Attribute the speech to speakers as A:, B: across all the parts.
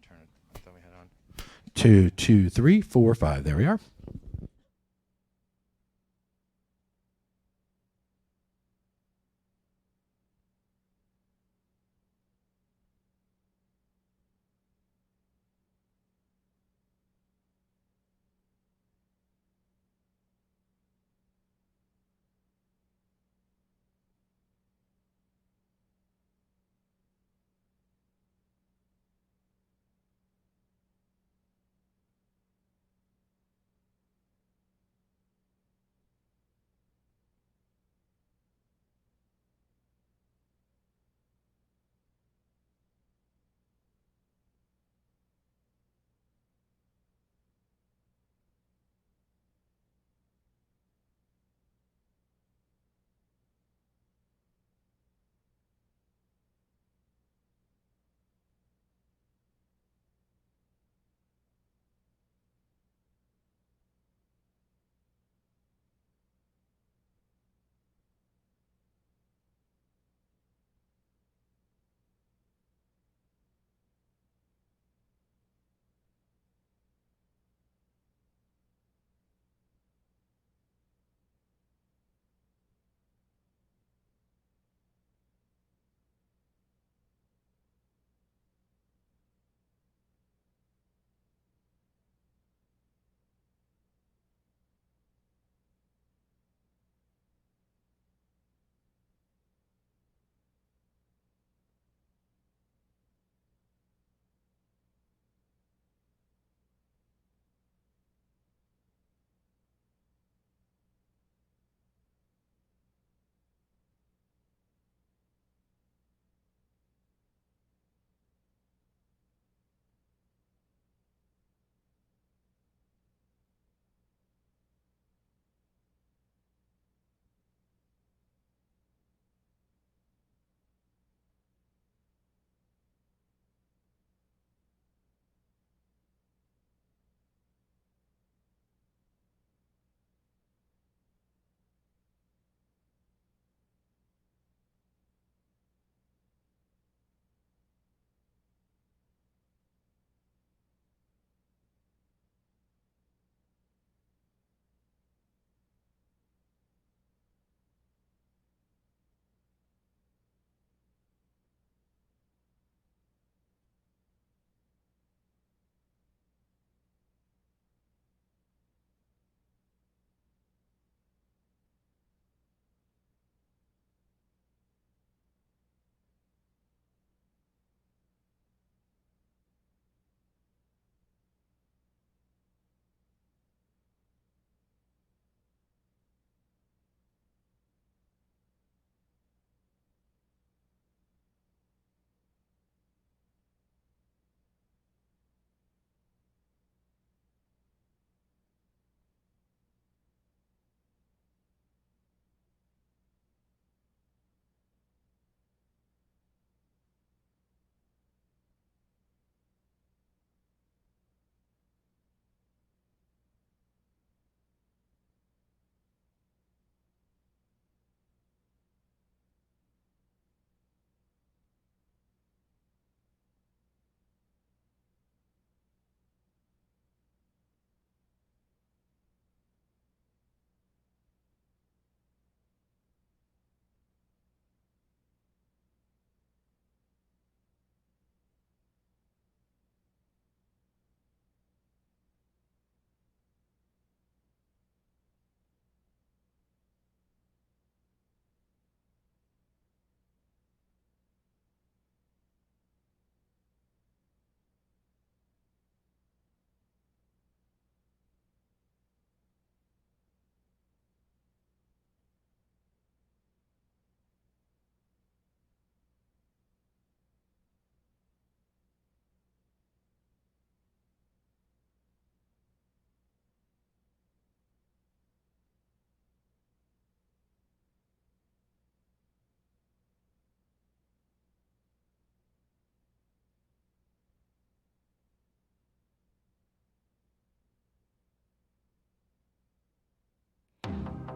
A: turn it. I thought we had on.
B: 2, 2, 3, 4, 5. There we are.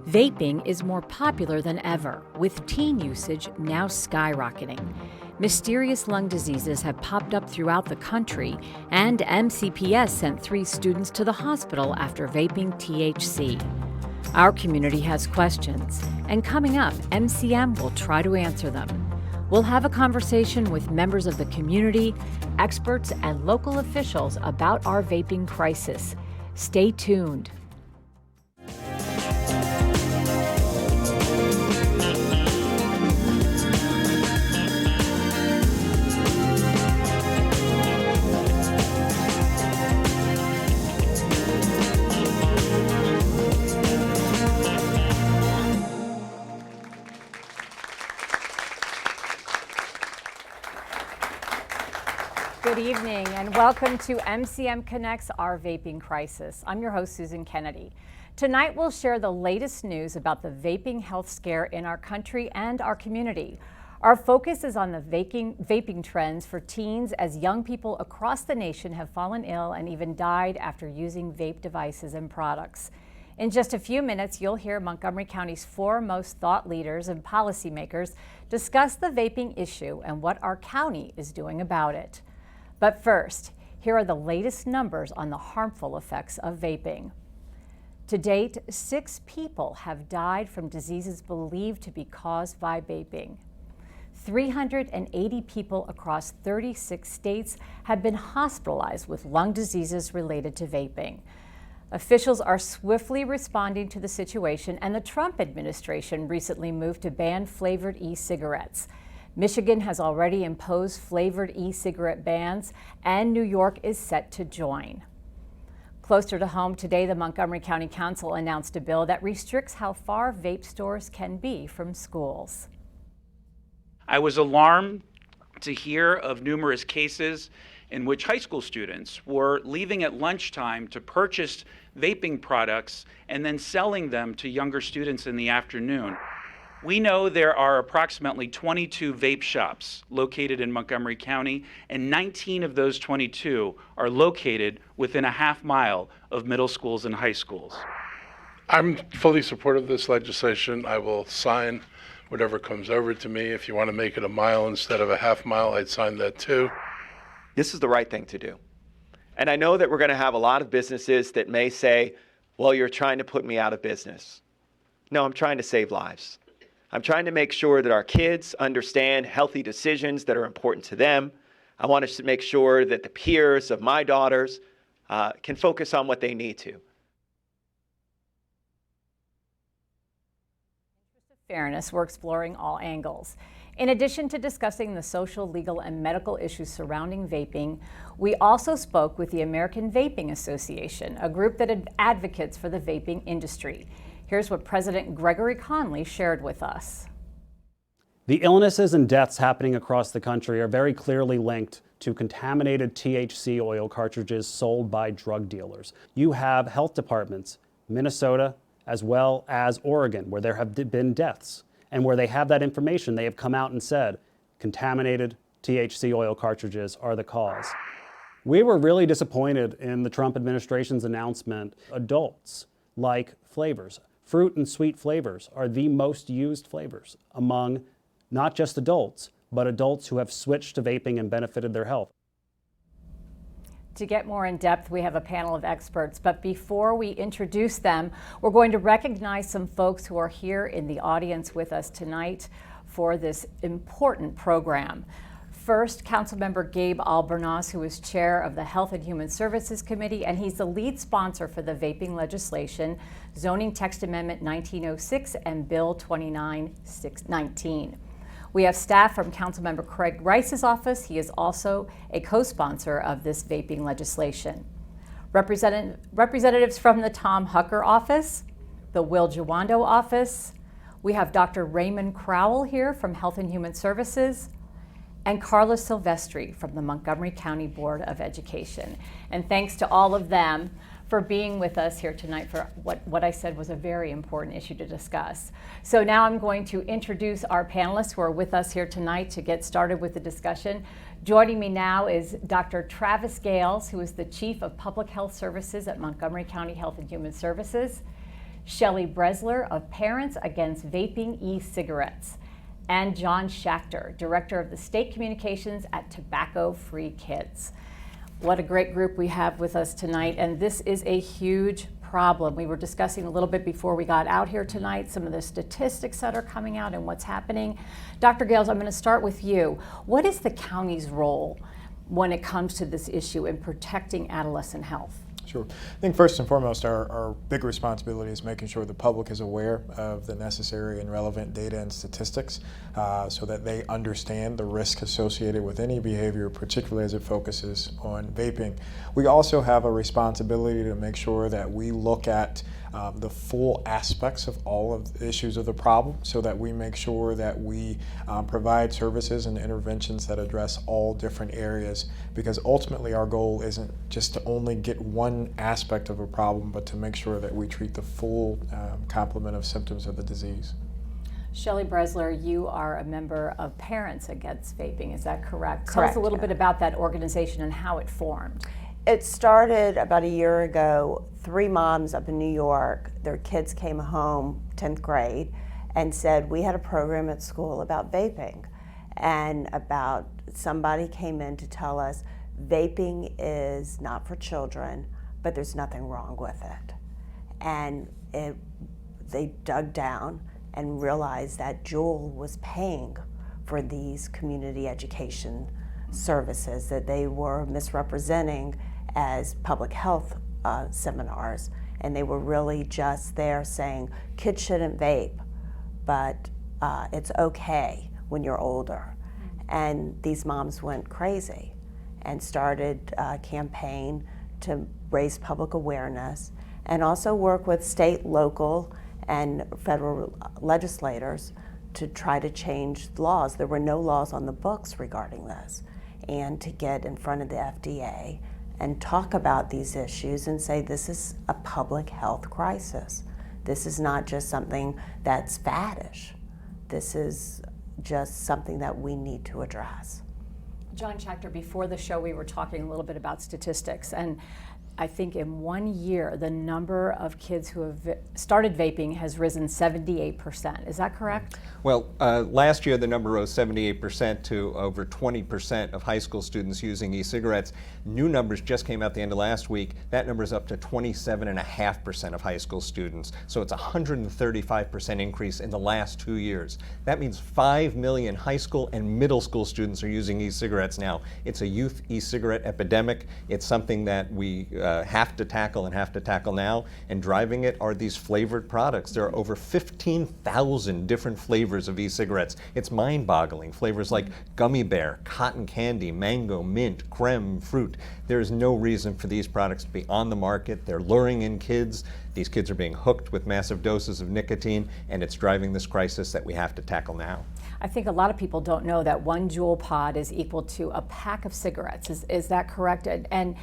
C: Vaping is more popular than ever, with teen usage now skyrocketing.
A: Mysterious lung diseases have popped up throughout the country, and MCPS sent 3 students to the hospital after vaping THC. Our community has questions, and coming up, MCM will try to answer them. We'll have a conversation with members of the community, experts, and local officials about our vaping crisis. Stay tuned. Good evening and welcome to MCM Connects, our Vaping Crisis. I'm your host, Susan Kennedy. Tonight we'll share the latest news about the vaping health scare in our country and our community. Our focus is on the vaping trends for teens, as young people across the nation have fallen ill and even died after using vape devices and products. In just a few minutes, you'll hear Montgomery County's foremost thought leaders and policymakers discuss the vaping issue and what our county is doing about it. But first, here are the latest numbers on the harmful effects of vaping. To date, 6 people have died from diseases believed to be caused by vaping. 380 people across 36 states have been hospitalized with lung diseases related to vaping. Officials are swiftly responding to the situation, and the Trump administration recently moved to ban flavored e-cigarettes. Michigan has already imposed flavored e-cigarette bans, and New York is set to join. Closer to home today, the Montgomery County Council announced a bill that restricts how far vape stores can be from schools.
C: I was alarmed to hear of numerous cases in which high school students were leaving at lunchtime to purchase vaping products and then selling them to younger students in the afternoon. We know there are approximately 22 vape shops located in Montgomery County, and 19 of those 22 are located within a half mile of middle schools and high schools.
D: I'm fully supportive of this legislation. I will sign whatever comes over to me. If you want to make it a mile instead of a half mile, I'd sign that too.
E: This is the right thing to do. And I know that we're going to have a lot of businesses that may say, well, you're trying to put me out of business. No, I'm trying to save lives. I'm trying to make sure that our kids understand healthy decisions that are important to them. I want to make sure that the peers of my daughters can focus on what they need to.
A: Fairness, we're exploring all angles. In addition to discussing the social, legal, and medical issues surrounding vaping, we also spoke with the American Vaping Association, a group that advocates for the vaping industry. Here's what President Gregory Conley shared with us.
F: The illnesses and deaths happening across the country are very clearly linked to contaminated THC oil cartridges sold by drug dealers. You have health departments, Minnesota, as well as Oregon, where there have been deaths, and where they have that information, they have come out and said, contaminated THC oil cartridges are the cause. We were really disappointed in the Trump administration's announcement. Adults like flavors. Fruit and sweet flavors are the most used flavors among not just adults, but adults who have switched to vaping and benefited their health.
A: To get more in depth, we have a panel of experts, but before we introduce them, we're going to recognize some folks who are here in the audience with us tonight for this important program. First, Councilmember Gabe Albornoz, who is chair of the Health and Human Services Committee, and he's the lead sponsor for the vaping legislation, Zoning Text Amendment 1906 and Bill 29619. We have staff from Councilmember Craig Rice's office. He is also a co-sponsor of this vaping legislation. Representatives from the Tom Hucker office, the Will Jawando office. We have Dr. Raymond Crowell here from Health and Human Services, and Carla Silvestri from the Montgomery County Board of Education. And thanks to all of them for being with us here tonight for what I said was a very important issue to discuss. So now I'm going to introduce our panelists who are with us here tonight to get started with the discussion. Joining me now is Dr. Travis Gales, who is the Chief of Public Health Services at Montgomery County Health and Human Services, Shelley Bresler of Parents Against Vaping E-Cigarettes, and John Schachter, Director of the State Communications at Tobacco Free Kids. What a great group we have with us tonight, and this is a huge problem. We were discussing a little bit before we got out here tonight some of the statistics that are coming out and what's happening. Dr. Gales, I'm going to start with you. What is the county's role when it comes to this issue in protecting adolescent health?
G: Sure. I think first and foremost, our big responsibility is making sure the public is aware of the necessary and relevant data and statistics so that they understand the risk associated with any behavior, particularly as it focuses on vaping. We also have a responsibility to make sure that we look at the full aspects of all of the issues of the problem so that we make sure that we provide services and interventions that address all different areas, because ultimately our goal isn't just to only get one aspect of a problem, but to make sure that we treat the full complement of symptoms of the disease.
A: Shelley Bresler, you are a member of Parents Against Vaping, is that correct?
H: Correct.
A: Tell us a little bit about that organization and how it formed.
H: It started about a year ago. 3 moms up in New York, their kids came home, 10th grade, and said, we had a program at school about vaping, and about somebody came in to tell us vaping is not for children, but there's nothing wrong with it. And they dug down and realized that Juul was paying for these community education services that they were misrepresenting as public health seminars, and they were really just there saying kids shouldn't vape, but it's okay when you're older. And these moms went crazy and started a campaign to raise public awareness and also work with state, local, and federal legislators to try to change laws. There were no laws on the books regarding this, and to get in front of the FDA and talk about these issues and say this is a public health crisis. This is not just something that's faddish. This is just something that we need to address.
A: John Schachter, before the show we were talking a little bit about statistics, and I think in 1 year the number of kids who have started vaping has risen 78%. Is that correct?
I: Well, last year the number rose 78% to over 20% of high school students using e-cigarettes. New numbers just came out the end of last week. That number is up to 27.5% of high school students. So it's a 135% increase in the last 2 years. That means 5 million high school and middle school students are using e-cigarettes now. It's a youth e-cigarette epidemic. It's something that we have to tackle and have to tackle now. And driving it are these flavored products. There are over 15,000 different flavors of e-cigarettes. It's mind-boggling. Flavors like gummy bear, cotton candy, mango, mint, creme, fruit. There is no reason for these products to be on the market. They're luring in kids. These kids are being hooked with massive doses of nicotine, and it's driving this crisis that we have to tackle now.
A: I think a lot of people don't know that 1 Juul pod is equal to a pack of cigarettes. Is that correct? And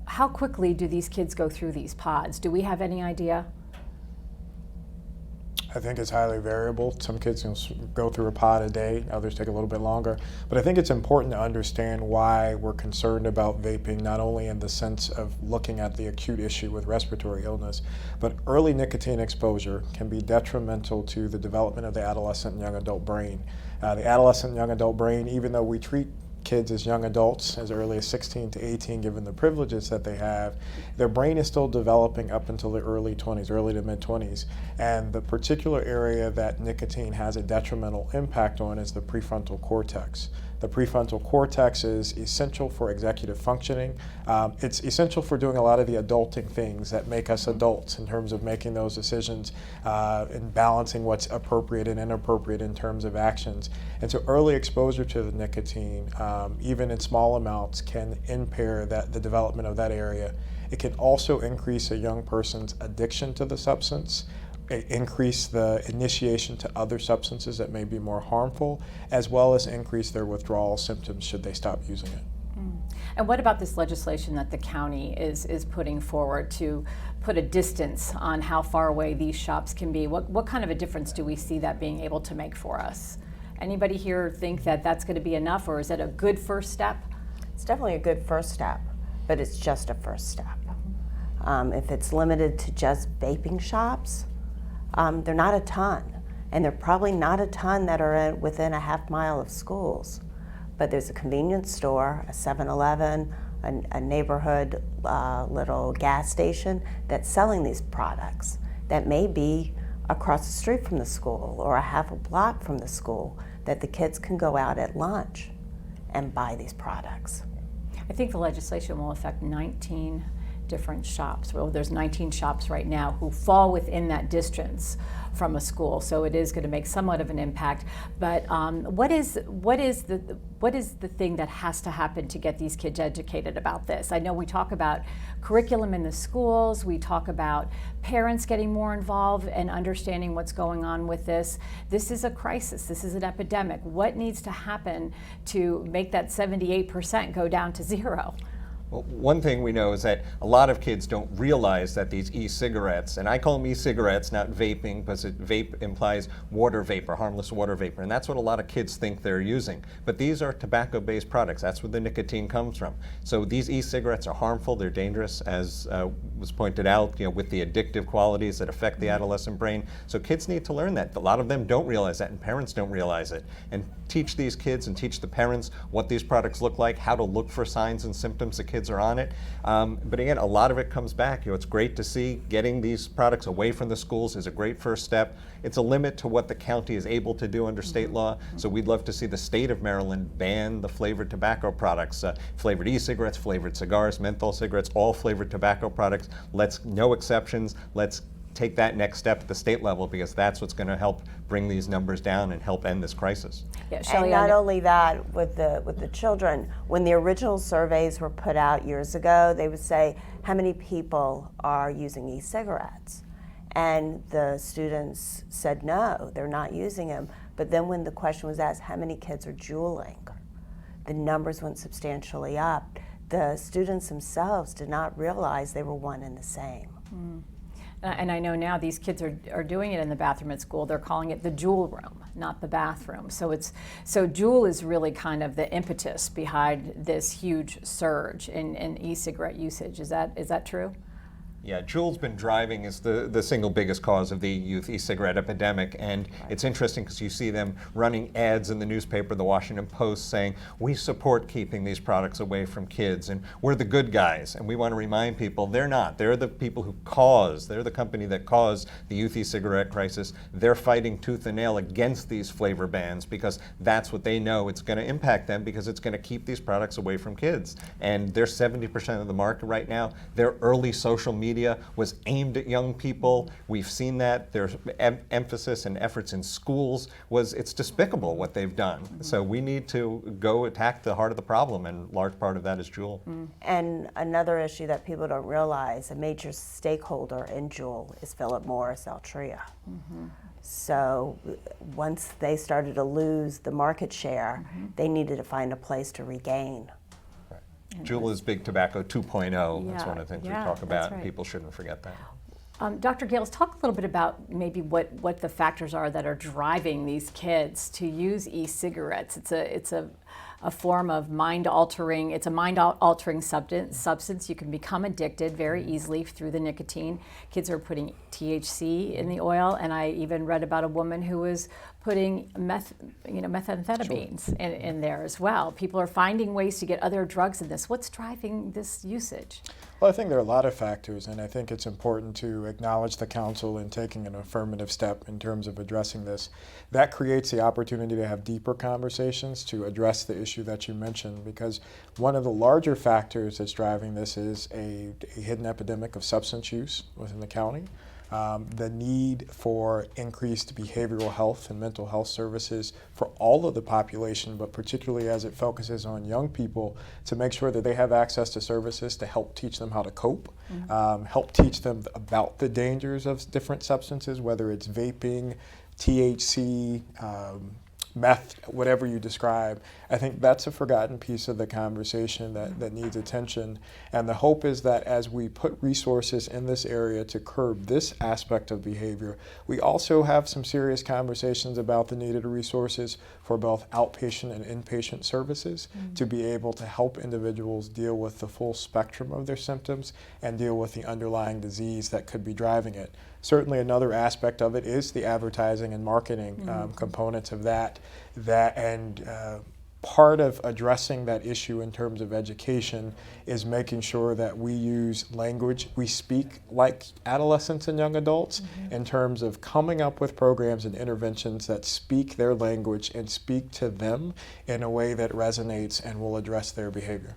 A: how quickly do these kids go through these pods? Do we have any idea?
G: I think it's highly variable. Some kids can go through a pod a day, others take a little bit longer. But I think it's important to understand why we're concerned about vaping, not only in the sense of looking at the acute issue with respiratory illness, but early nicotine exposure can be detrimental to the development of the adolescent and young adult brain. The adolescent and young adult brain, even though we treat kids as young adults as early as 16 to 18, given the privileges that they have, their brain is still developing up until the early 20s, early to mid 20s. And the particular area that nicotine has a detrimental impact on is the prefrontal cortex. The prefrontal cortex is essential for executive functioning. It's essential for doing a lot of the adulting things that make us adults in terms of making those decisions and balancing what's appropriate and inappropriate in terms of actions. And so early exposure to the nicotine, even in small amounts, can impair the development of that area. It can also increase a young person's addiction to the substance, increase the initiation to other substances that may be more harmful, as well as increase their withdrawal symptoms should they stop using it.
A: And what about this legislation that the county is putting forward to put a distance on how far away these shops can be? What kind of a difference do we see that being able to make for us? Anybody here think that that's going to be enough, or is it a good first step?
H: It's definitely a good first step, but it's just a first step. If it's limited to just vaping shops, they're not a ton. And there are probably not a ton that are within a half mile of schools. But there's a convenience store, a 7-Eleven, a neighborhood little gas station that's selling these products that may be across the street from the school or a half a block from the school, that the kids can go out at lunch and buy these products.
A: I think the legislation will affect 19 different shops. Well, there's 19 shops right now who fall within that distance from a school, so it is going to make somewhat of an impact. But what is the thing that has to happen to get these kids educated about this? I know we talk about curriculum in the schools, we talk about parents getting more involved and understanding what's going on with this. This is a crisis, this is an epidemic. What needs to happen to make that 78% go down to 0?
I: Well, one thing we know is that a lot of kids don't realize that these e-cigarettes, and I call them e-cigarettes, not vaping, because vape implies water vapor, harmless water vapor, and that's what a lot of kids think they're using. But these are tobacco-based products. That's where the nicotine comes from. So these e-cigarettes are harmful, they're dangerous, as was pointed out, with the addictive qualities that affect the adolescent brain. So kids need to learn that. A lot of them don't realize that, and parents don't realize it. And teach these kids and teach the parents what these products look like, how to look for signs and symptoms that kids are on it. But again, a lot of it comes back. It's great to see getting these products away from the schools is a great first step. It's a limit to what the county is able to do under state law. So we'd love to see the state of Maryland ban the flavored tobacco products, flavored e-cigarettes, flavored cigars, menthol cigarettes, all flavored tobacco products. No exceptions. Let's take that next step at the state level, because that's what's going to help bring these numbers down and help end this crisis.
A: Yeah, Shelley,
H: and not only that, with the children, when the original surveys were put out years ago, they would say, how many people are using e-cigarettes? And the students said no, they're not using them. But then when the question was asked, how many kids are juuling? The numbers went substantially up. The students themselves did not realize they were one and the same.
A: And I know now these kids are doing it in the bathroom at school. They're calling it the Juul room, not the bathroom. So Juul is really kind of the impetus behind this huge surge in e-cigarette usage. Is that true?
I: Yeah, Juul's been driving as the single biggest cause of the youth e-cigarette epidemic, and it's interesting because you see them running ads in the newspaper, the Washington Post, saying, we support keeping these products away from kids, and we're the good guys. And we want to remind people they're not. They're the people they're the company that caused the youth e-cigarette crisis. They're fighting tooth and nail against these flavor bans because that's what they know it's going to impact them, because it's going to keep these products away from kids. And they're 70% of the market right now. Their early social media was aimed at young people. We've seen that. Their emphasis and efforts in schools it's despicable what they've done. So we need to go attack the heart of the problem, and a large part of that is Juul.
H: And another issue that people don't realize, a major stakeholder in Juul is Philip Morris Altria. So once they started to lose the market share, they needed to find a place to regain.
I: Juul is big tobacco 2.0. That's one of the things we talk about, and
A: right.
I: people shouldn't forget that.
A: Dr. Gales, talk a little bit about maybe what the factors are that are driving these kids to use e-cigarettes. It's a form of mind-altering. It's a mind-altering substance. You can become addicted very easily through the nicotine. Kids are putting THC in the oil, and I even read about a woman who was putting methamphetamines in there as well. People are finding ways to get other drugs in this. What's driving this usage?
G: Well, I think there are a lot of factors, and I think it's important to acknowledge the council in taking an affirmative step in terms of addressing this. That creates the opportunity to have deeper conversations to address the issue that you mentioned, because one of the larger factors that's driving this is a hidden epidemic of substance use within the county. The need for increased behavioral health and mental health services for all of the population, but particularly as it focuses on young people, to make sure that they have access to services to help teach them how to cope, help teach them about the dangers of different substances, whether it's vaping, THC, meth, whatever you describe. I think that's a forgotten piece of the conversation that needs attention. And the hope is that as we put resources in this area to curb this aspect of behavior, we also have some serious conversations about the needed resources for both outpatient and inpatient services to be able to help individuals deal with the full spectrum of their symptoms and deal with the underlying disease that could be driving it. Certainly another aspect of it is the advertising and marketing components of that. Part of addressing that issue in terms of education is making sure that we use language, we speak like adolescents and young adults in terms of coming up with programs and interventions that speak their language and speak to them in a way that resonates and will address their behavior.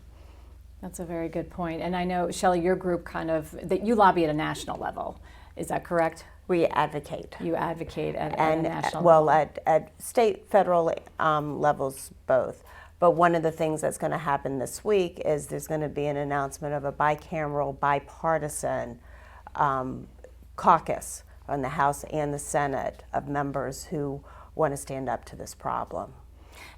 A: That's a very good point. And I know, Shelley, your group that you lobby at a national level. Is that correct?
H: We advocate.
A: You advocate at a national
H: level?
A: Well,
H: at state, federal levels, both. But one of the things that's going to happen this week is there's going to be an announcement of a bicameral, bipartisan caucus on the House and the Senate of members who want to stand up to this problem.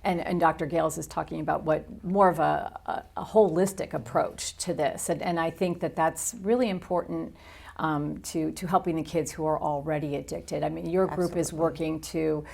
A: And Dr. Gales is talking about more of a holistic approach to this. And I think that's really important to helping the kids who are already addicted. I mean, your group is working to,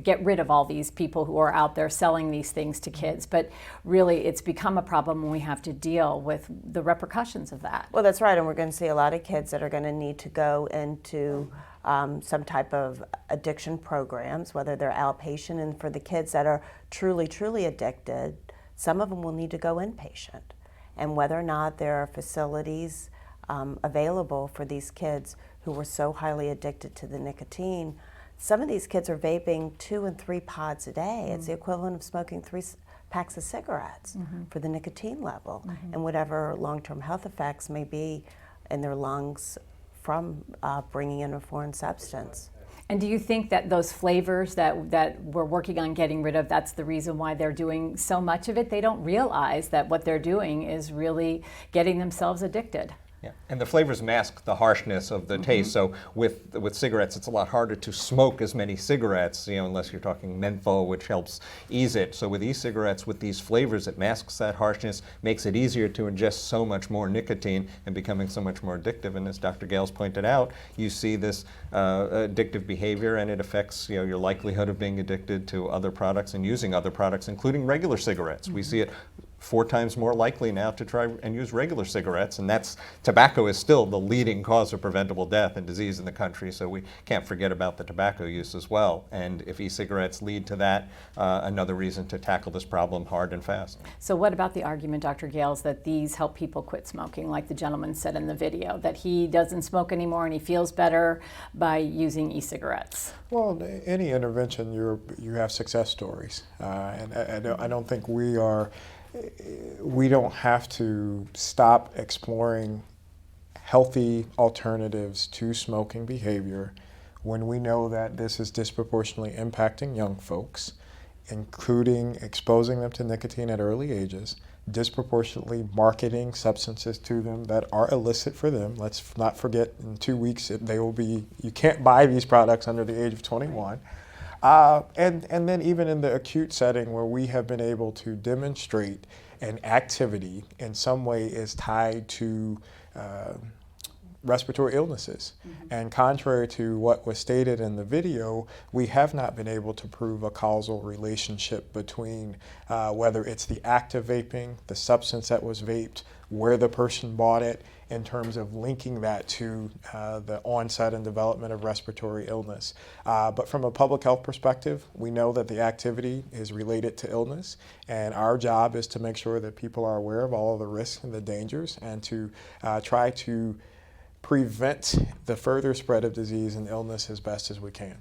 A: get rid of all these people who are out there selling these things to kids. But really, it's become a problem when we have to deal with the repercussions of that.
H: Well, that's right. And we're going to see a lot of kids that are going to need to go into some type of addiction programs, whether they're outpatient. And for the kids that are truly, truly addicted, some of them will need to go inpatient. And whether or not there are facilities available for these kids who were so highly addicted to the nicotine. Some of these kids are vaping 2 and 3 pods a day. It's the equivalent of smoking 3 packs of cigarettes for the nicotine level and whatever long-term health effects may be in their lungs from bringing in a foreign substance.
A: And do you think that those flavors that we're working on getting rid of, that's the reason why they're doing so much of it? They don't realize that what they're doing is really getting themselves addicted.
I: Yeah, and the flavors mask the harshness of the taste. So with cigarettes, it's a lot harder to smoke as many cigarettes, unless you're talking menthol, which helps ease it. So with e-cigarettes, with these flavors, it masks that harshness, makes it easier to ingest so much more nicotine and becoming so much more addictive. And as Dr. Gales pointed out, you see this addictive behavior, and it affects your likelihood of being addicted to other products and using other products, including regular cigarettes. We see it 4 times more likely now to try and use regular cigarettes, and tobacco is still the leading cause of preventable death and disease in the country, so we can't forget about the tobacco use as well. And if e-cigarettes lead to that, another reason to tackle this problem hard and fast.
A: So what about the argument, Dr. Gales, that these help people quit smoking, like the gentleman said in the video, that he doesn't smoke anymore and he feels better by using e-cigarettes?
G: Well, any intervention, you have success stories, and I don't think we don't have to stop exploring healthy alternatives to smoking behavior when we know that this is disproportionately impacting young folks, including exposing them to nicotine at early ages, disproportionately marketing substances to them that are illicit for them. Let's not forget, in 2 weeks you can't buy these products under the age of 21. And then even in the acute setting where we have been able to demonstrate an activity in some way is tied to respiratory illnesses. And contrary to what was stated in the video, we have not been able to prove a causal relationship between whether it's the act of vaping, the substance that was vaped, where the person bought it, in terms of linking that to the onset and development of respiratory illness. But from a public health perspective, we know that the activity is related to illness, and our job is to make sure that people are aware of all of the risks and the dangers, and to try to prevent the further spread of disease and illness as best as we can.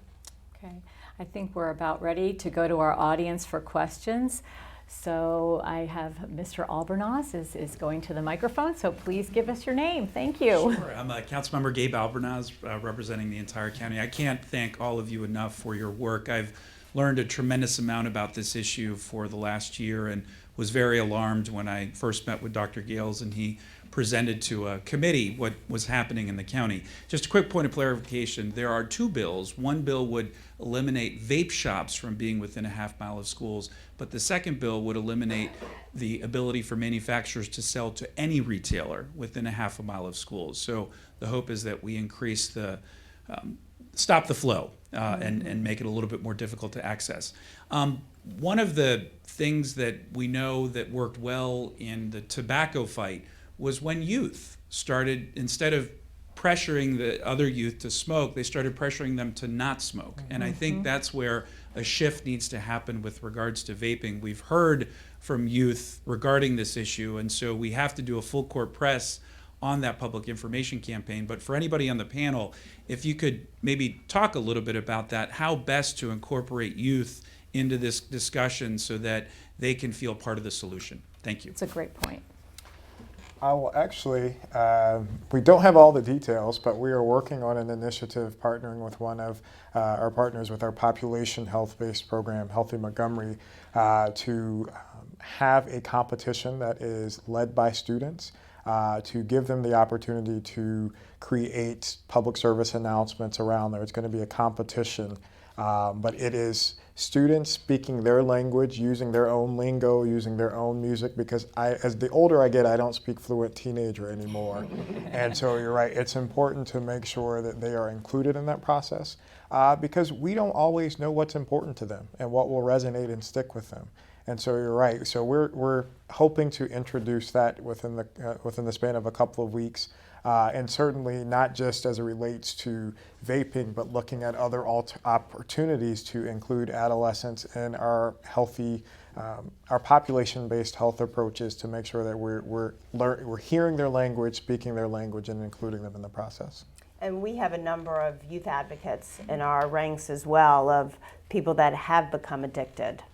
A: Okay, I think we're about ready to go to our audience for questions. So I have Mr. Albornoz is going to the microphone, so please give us your name. Thank you.
J: Sure. I'm Councilmember Gabe Albornoz, representing the entire county. I can't thank all of you enough for your work. I've
C: learned a tremendous amount about this issue for the last year and was very alarmed when I first met with Dr. Gales and he presented to a committee what was happening in the county. Just a quick point of clarification, there are two bills. One bill would eliminate vape shops from being within a half mile of schools, but the second bill would eliminate the ability for manufacturers to sell to any retailer within a half a mile of schools. So the hope is that we increase the, stop the flow and make it a little bit more difficult to access. One of the things that we know that worked well in the tobacco fight was when youth started, instead of pressuring the other youth to smoke, they started pressuring them to not smoke. And I think that's where a shift needs to happen with regards to vaping. We've heard from youth regarding this issue, and so we have to do a full court press on that public information campaign. But for anybody on the panel, if you could maybe talk a little bit about that, how best to incorporate youth into this discussion so that they can feel part of the solution. Thank you.
A: It's a great point.
G: Well, actually, we don't have all the details, but we are working on an initiative partnering with one of our partners with our population health-based program, Healthy Montgomery, to have a competition that is led by students to give them the opportunity to create public service announcements around there. It's going to be a competition, but it is students speaking their language, using their own lingo, using their own music, because as the older I get, I don't speak fluent teenager anymore. And so you're right, it's important to make sure that they are included in that process because we don't always know what's important to them and what will resonate and stick with them. And so you're right. So we're hoping to introduce that within the span of a couple of weeks. And certainly not just as it relates to vaping, but looking at other opportunities to include adolescents in our healthy, our population-based health approaches to make sure that we're hearing their language, speaking their language, and including them in the process.
H: And we have a number of youth advocates in our ranks as well of people that have become addicted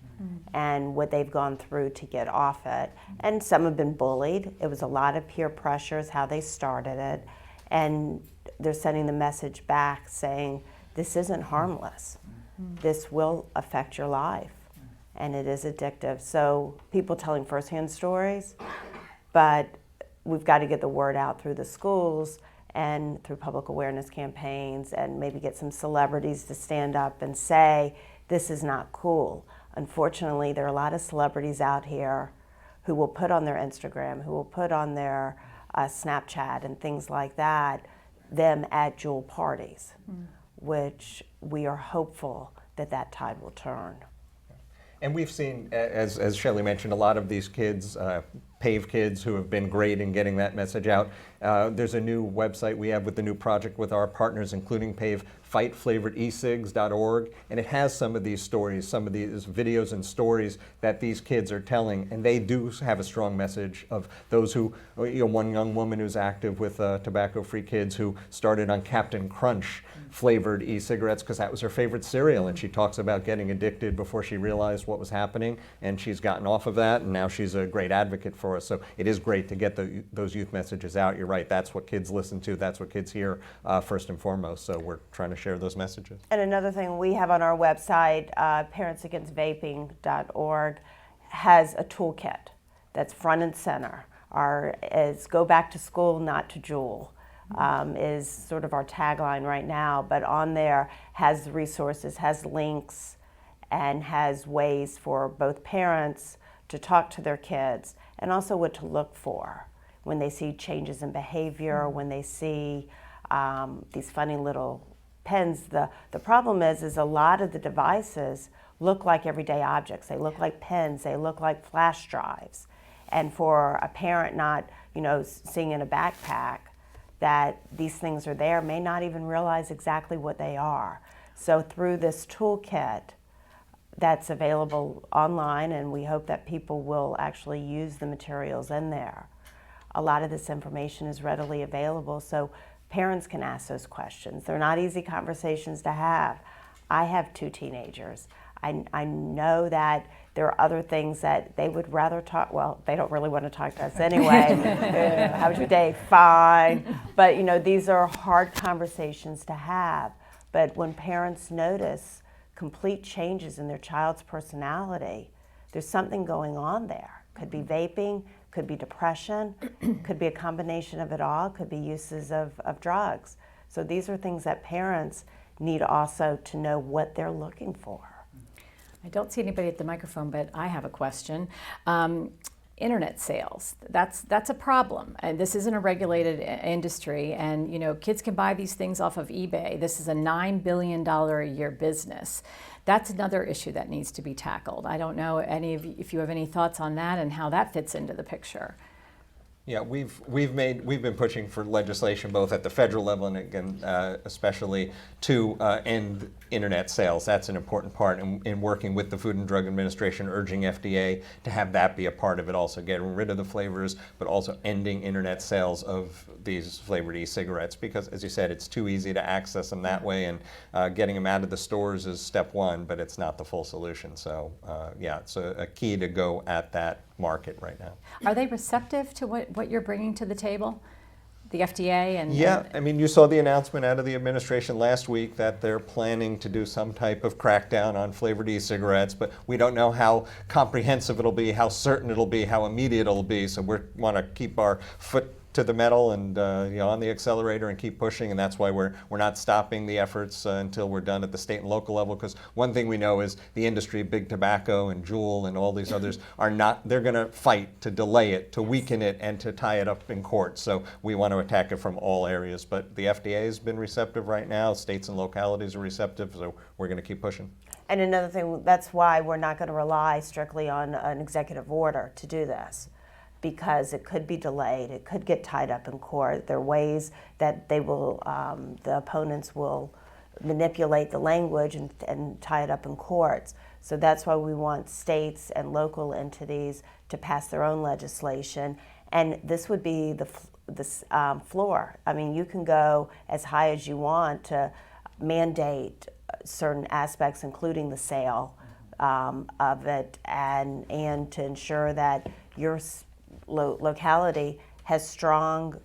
H: and what they've gone through to get off it. And some have been bullied. It was a lot of peer pressure is how they started it. And they're sending the message back saying, this isn't harmless. This will affect your life. And it is addictive. So people telling firsthand stories, but we've got to get the word out through the schools and through public awareness campaigns and maybe get some celebrities to stand up and say, this is not cool. Unfortunately, there are a lot of celebrities out here who will put on their Instagram, who will put on their Snapchat and things like that, them at Juul parties, which we are hopeful that that tide will turn.
I: And we've seen, as Shelley mentioned, a lot of these kids, PAVE kids who have been great in getting that message out. There's a new website we have with the new project with our partners, including PAVE, fightflavoredecigs.org, and it has some of these stories, some of these videos and stories that these kids are telling, and they do have a strong message of those who, one young woman who's active with tobacco-free kids who started on Captain Crunch flavored e-cigarettes because that was her favorite cereal, and she talks about getting addicted before she realized what was happening, and she's gotten off of that, and now she's a great advocate for us. So it is great to get those youth messages out. You're right, that's what kids listen to, that's what kids hear first and foremost, so we're trying to share those messages.
H: And another thing we have on our website, parentsagainstVaping.org, has a toolkit that's front and center. Is go back to school, not to Juul. Is sort of our tagline right now, but on there has resources, has links, and has ways for both parents to talk to their kids and also what to look for when they see changes in behavior, when they see these funny little pens. The problem is a lot of the devices look like everyday objects. They look like pens, they look like flash drives. And for a parent not, seeing in a backpack that these things are there, may not even realize exactly what they are. So through this toolkit that's available online, and we hope that people will actually use the materials in there, a lot of this information is readily available so parents can ask those questions. They're not easy conversations to have. I have 2 teenagers. I know that there are other things that they would rather talk, well, they don't really want to talk to us anyway. How was your day? Fine. But these are hard conversations to have. But when parents notice complete changes in their child's personality, there's something going on there. Could be vaping, could be depression, could be a combination of it all, could be uses of drugs. So these are things that parents need also to know what they're looking for.
A: I don't see anybody at the microphone, but I have a question. Internet sales, that's a problem. And this isn't a regulated industry, and you know, kids can buy these things off of eBay. This is a $9 billion a year business. That's another issue that needs to be tackled. I don't know if you have any thoughts on that and how that fits into the picture.
I: Yeah, we've been pushing for legislation both at the federal level and again, especially to end internet sales. That's an important part in working with the Food and Drug Administration, urging FDA to have that be a part of it also, getting rid of the flavors, but also ending internet sales of these flavored e-cigarettes, because as you said, it's too easy to access them that way, and getting them out of the stores is step one, but it's not the full solution. So yeah, it's a key to go at that market right now.
A: Are they receptive to what you're bringing to the table? The FDA and...
I: Yeah, I mean, you saw the announcement out of the administration last week that they're planning to do some type of crackdown on flavored e-cigarettes, but we don't know how comprehensive it'll be, how certain it'll be, how immediate it'll be, so we want to keep our foot to the metal and on the accelerator and keep pushing, and that's why we're not stopping the efforts until we're done at the state and local level, because one thing we know is the industry, Big Tobacco and Juul and all these others they're going to fight to delay it, to weaken it, and to tie it up in court. So we want to attack it from all areas, but the FDA has been receptive right now, states and localities are receptive, so we're going to keep pushing.
H: And another thing, that's why we're not going to rely strictly on an executive order to do this, because it could be delayed, it could get tied up in court. There are ways that they will, the opponents will manipulate the language and tie it up in courts. So that's why we want states and local entities to pass their own legislation. And this would be the floor. I mean, you can go as high as you want to mandate certain aspects, including the sale of it, and to ensure that your locality has strong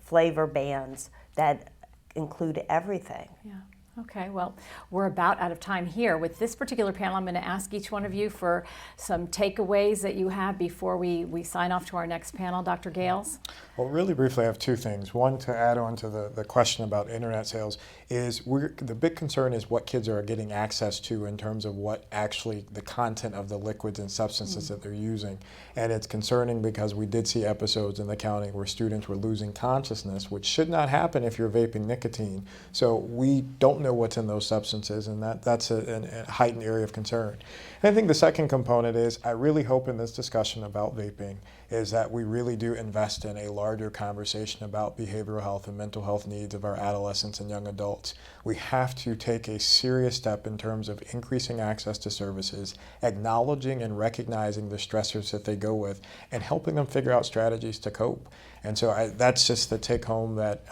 H: flavor bans that include everything.
A: Yeah. Okay, well, we're about out of time here. With this particular panel, I'm going to ask each one of you for some takeaways that you have before we sign off to our next panel. Dr. Gales?
G: Well, really briefly, I have two things. One, to add on to the question about internet sales, is the big concern is what kids are getting access to in terms of what actually the content of the liquids and substances that they're using. And it's concerning because we did see episodes in the county where students were losing consciousness, which should not happen if you're vaping nicotine. So we don't know what's in those substances, and that's a heightened area of concern. And I think the second component is, I really hope in this discussion about vaping is that we really do invest in a larger conversation about behavioral health and mental health needs of our adolescents and young adults. We have to take a serious step in terms of increasing access to services, acknowledging and recognizing the stressors that they go with, and helping them figure out strategies to cope. And so that's just the take home that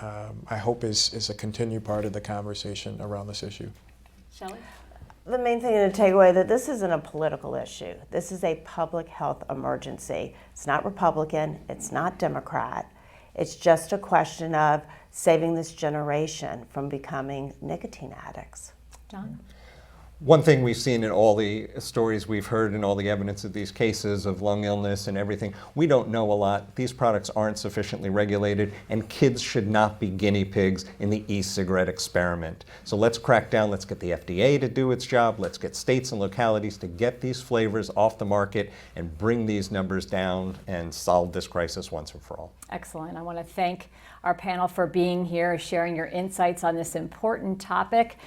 G: I hope is a continued part of the conversation around this issue.
A: Shelley?
H: The main thing to take away that this isn't a political issue. This is a public health emergency. It's not Republican, it's not Democrat. It's just a question of saving this generation from becoming nicotine addicts.
A: John?
I: One thing we've seen in all the stories we've heard and all the evidence of these cases of lung illness and everything, we don't know a lot. These products aren't sufficiently regulated, and kids should not be guinea pigs in the e-cigarette experiment. So let's crack down, let's get the FDA to do its job, let's get states and localities to get these flavors off the market and bring these numbers down and solve this crisis once and for all.
A: Excellent. I want to thank our panel for being here, sharing your insights on this important topic.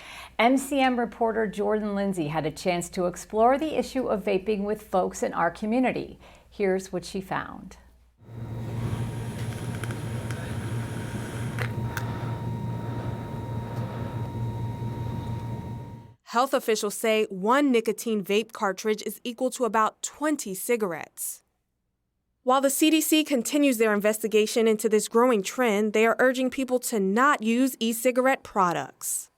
A: MCM reporter Jordan Lindsay had a chance to explore the issue of vaping with folks in our community. Here's what she found.
J: Health officials say one nicotine vape cartridge is equal to about 20 cigarettes. While the CDC continues their investigation into this growing trend, they are urging people to not use e-cigarette products.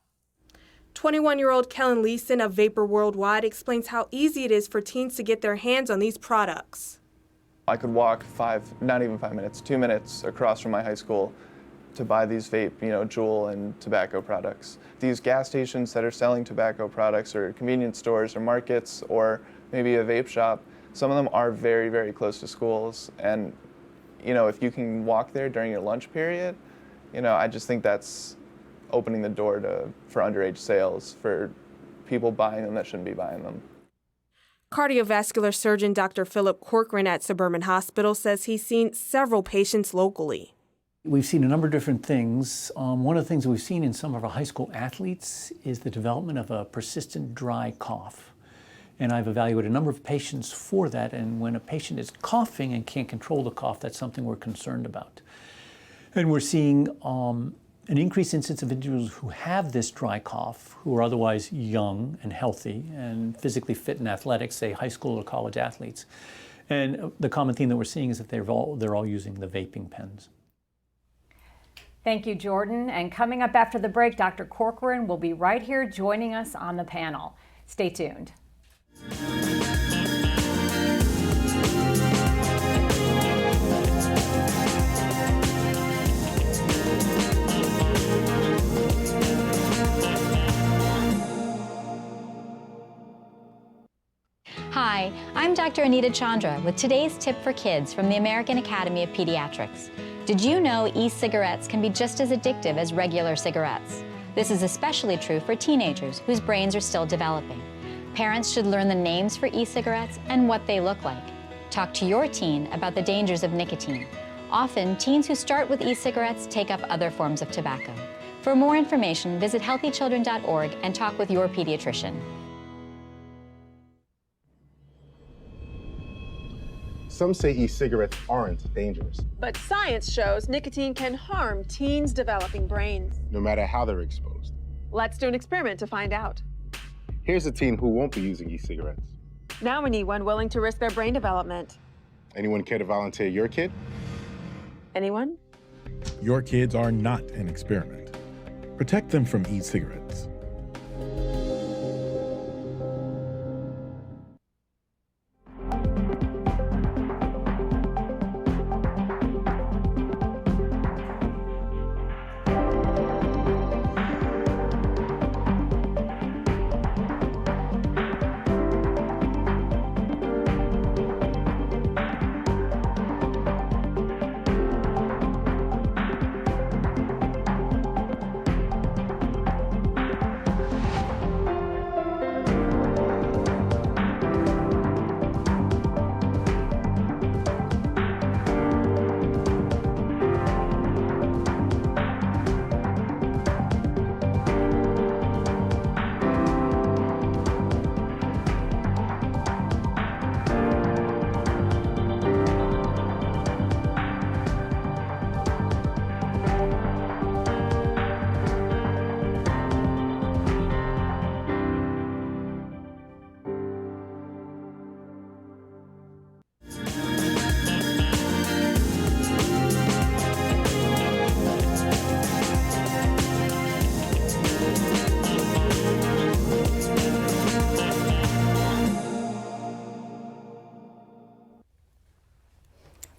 J: 21-year-old Kellen Leeson of Vapor Worldwide explains how easy it is for teens to get their hands on these products.
K: I could walk not even 5 minutes, 2 minutes across from my high school to buy these vape, Juul and tobacco products. These gas stations that are selling tobacco products, or convenience stores or markets, or maybe a vape shop, some of them are very, very close to schools. And, if you can walk there during your lunch period, I just think that's opening the door for underage sales, for people buying them that shouldn't be buying them.
J: Cardiovascular surgeon Dr. Philip Corcoran at Suburban Hospital says he's seen several patients locally.
L: We've seen a number of different things. One of the things that we've seen in some of our high school athletes is the development of a persistent dry cough. And I've evaluated a number of patients for that, and when a patient is coughing and can't control the cough, that's something we're concerned about. And we're seeing an increased incidence of individuals who have this dry cough, who are otherwise young and healthy and physically fit and athletic, say high school or college athletes. And the common theme that we're seeing is that they're all using the vaping pens.
A: Thank you, Jordan. And coming up after the break, Dr. Corcoran will be right here joining us on the panel. Stay tuned.
M: Hi, I'm Dr. Anita Chandra with today's tip for kids from the American Academy of Pediatrics. Did you know e-cigarettes can be just as addictive as regular cigarettes? This is especially true for teenagers whose brains are still developing. Parents should learn the names for e-cigarettes and what they look like. Talk to your teen about the dangers of nicotine. Often, teens who start with e-cigarettes take up other forms of tobacco. For more information, visit healthychildren.org and talk with your pediatrician.
N: Some say e-cigarettes aren't dangerous,
O: but science shows nicotine can harm teens' developing brains.
N: no matter how they're exposed.
O: Let's do an experiment to find out.
N: Here's a teen who won't be using e-cigarettes.
O: Now we need one willing to risk their brain development.
N: Anyone care to volunteer your kid?
O: Anyone?
P: Your kids are not an experiment. Protect them from e-cigarettes.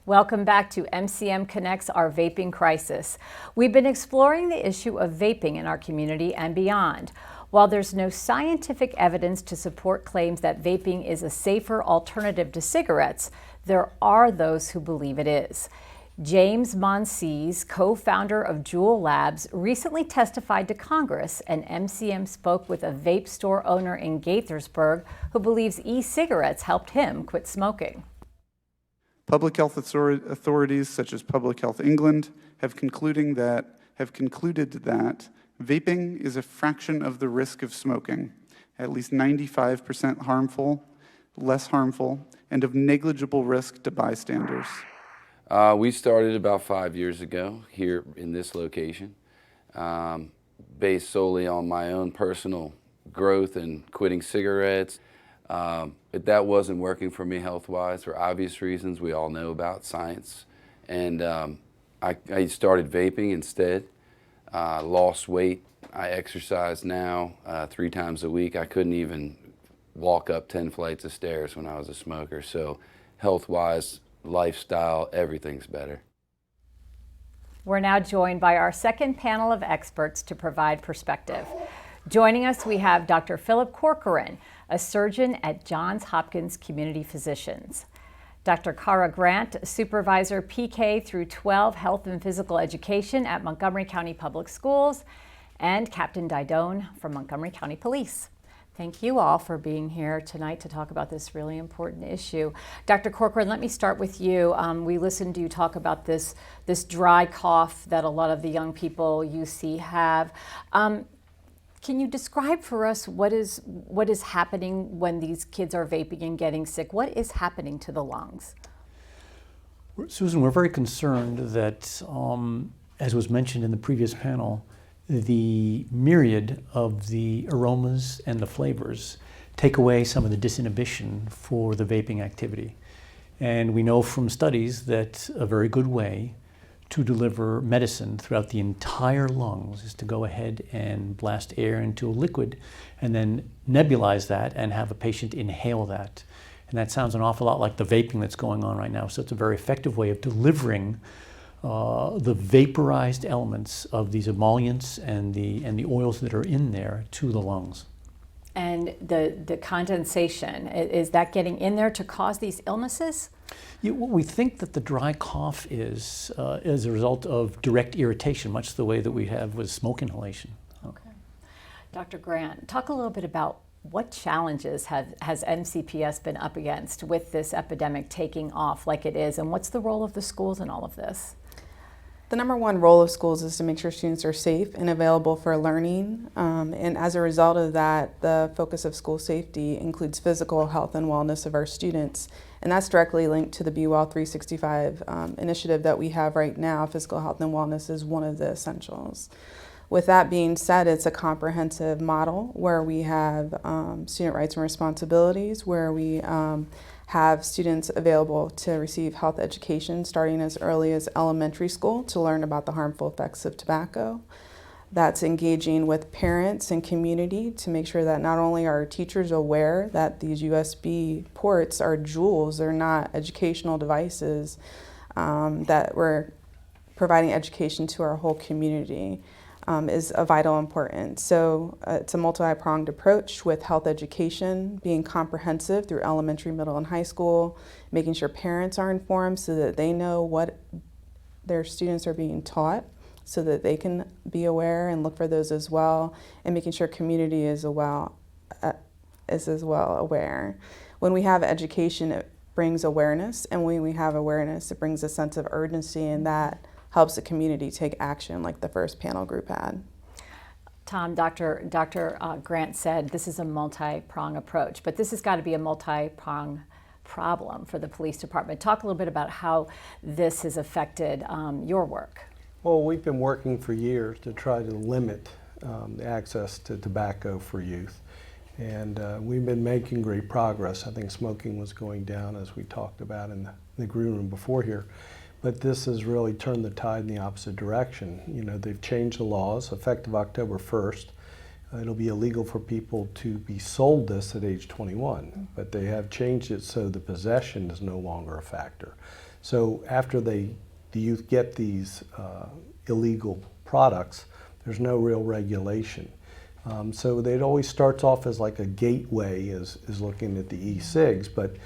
A: Welcome back to MCM Connects, our Vaping Crisis. We've been exploring the issue of vaping in our community and beyond. While there's no scientific evidence to support claims that vaping is a safer alternative to cigarettes, there are those who believe it is. James Monsees, co-founder of Juul Labs, recently testified to Congress, and MCM spoke with a vape store owner in Gaithersburg who believes e-cigarettes helped him quit smoking.
Q: Public health authorities such as Public Health England have concluded that vaping is a fraction of the risk of smoking, at least 95% harmful, less harmful, and of negligible risk to bystanders.
R: We started about 5 years ago here in this location, based solely on my own personal growth and quitting cigarettes. But that wasn't working for me health-wise for obvious reasons we all know about, science. And I started vaping instead, lost weight. I exercise now 3 times a week. I couldn't even walk up 10 flights of stairs when I was a smoker. So health-wise, lifestyle, everything's better.
A: We're now joined by our second panel of experts to provide perspective. Joining us, we have Dr. Philip Corcoran, a surgeon at Johns Hopkins Community Physicians. Dr. Cara Grant, supervisor PK through 12 health and physical education at Montgomery County Public Schools, and Captain Didone from Montgomery County Police. Thank you all for being here tonight to talk about this really important issue. Dr. Corcoran, let me start with you. We listened to you talk about this dry cough that a lot of the young people you see have. Can you describe for us what is happening when these kids are vaping and getting sick? What is happening to the lungs?
L: Susan, we're very concerned that, as was mentioned in the previous panel, the myriad of the aromas and the flavors take away some of the disinhibition for the vaping activity. And we know from studies that a very good way to deliver medicine throughout the entire lungs is to go ahead and blast air into a liquid and then nebulize that and have a patient inhale that. And that sounds an awful lot like the vaping that's going on right now. So it's a very effective way of delivering the vaporized elements of these emollients and the oils that are in there to the lungs.
A: And the condensation, is that getting in there to cause these illnesses?
L: Yeah, well, we think that the dry cough is as a result of direct irritation, much the way that we have with smoke inhalation.
A: Okay. Dr. Grant, talk a little bit about what challenges has MCPS been up against with this epidemic taking off like it is, and what's the role of the schools in all of this?
S: The number one role of schools is to make sure students are safe and available for learning. And as a result of that, the focus of school safety includes physical health and wellness of our students. And that's directly linked to the Be Well 365 initiative that we have right now. Physical health and wellness is one of the essentials. With that being said, it's a comprehensive model where we have student rights and responsibilities, where we have students available to receive health education starting as early as elementary school to learn about the harmful effects of tobacco. That's engaging with parents and community to make sure that not only are teachers aware that these USB ports are jewels, they're not educational devices, that we're providing education to our whole community. Is of vital importance. So it's a multi-pronged approach with health education being comprehensive through elementary, middle, and high school, making sure parents are informed so that they know what their students are being taught so that they can be aware and look for those as well, and making sure community is as well aware. When we have education, it brings awareness, and when we have awareness, it brings a sense of urgency, and that helps the community take action like the first panel group had.
A: Tom, Dr. Grant said this is a multi-prong approach, but this has got to be a multi-prong problem for the police department. Talk a little bit about how this has affected your work.
T: Well, we've been working for years to try to limit the access to tobacco for youth. And we've been making great progress. I think smoking was going down, as we talked about in the green room before here. But this has really turned the tide in the opposite direction. You know, they've changed the laws effective October 1st. It'll be illegal for people to be sold this at age 21, but they have changed it so the possession is no longer a factor. So after the youth get these illegal products, there's no real regulation. So it always starts off as like a gateway, is looking at the e-cigs, but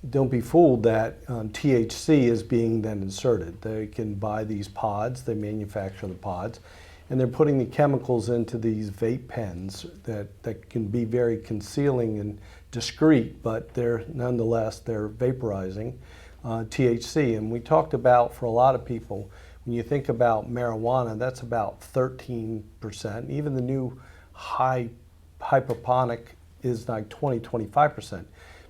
T: don't be fooled that THC is being then inserted. They can buy these pods, they manufacture the pods, and they're putting the chemicals into these vape pens that can be very concealing and discreet, but they're vaporizing THC. And we talked about, for a lot of people, when you think about marijuana, that's about 13%. Even the new hypoponic is like 20-25%.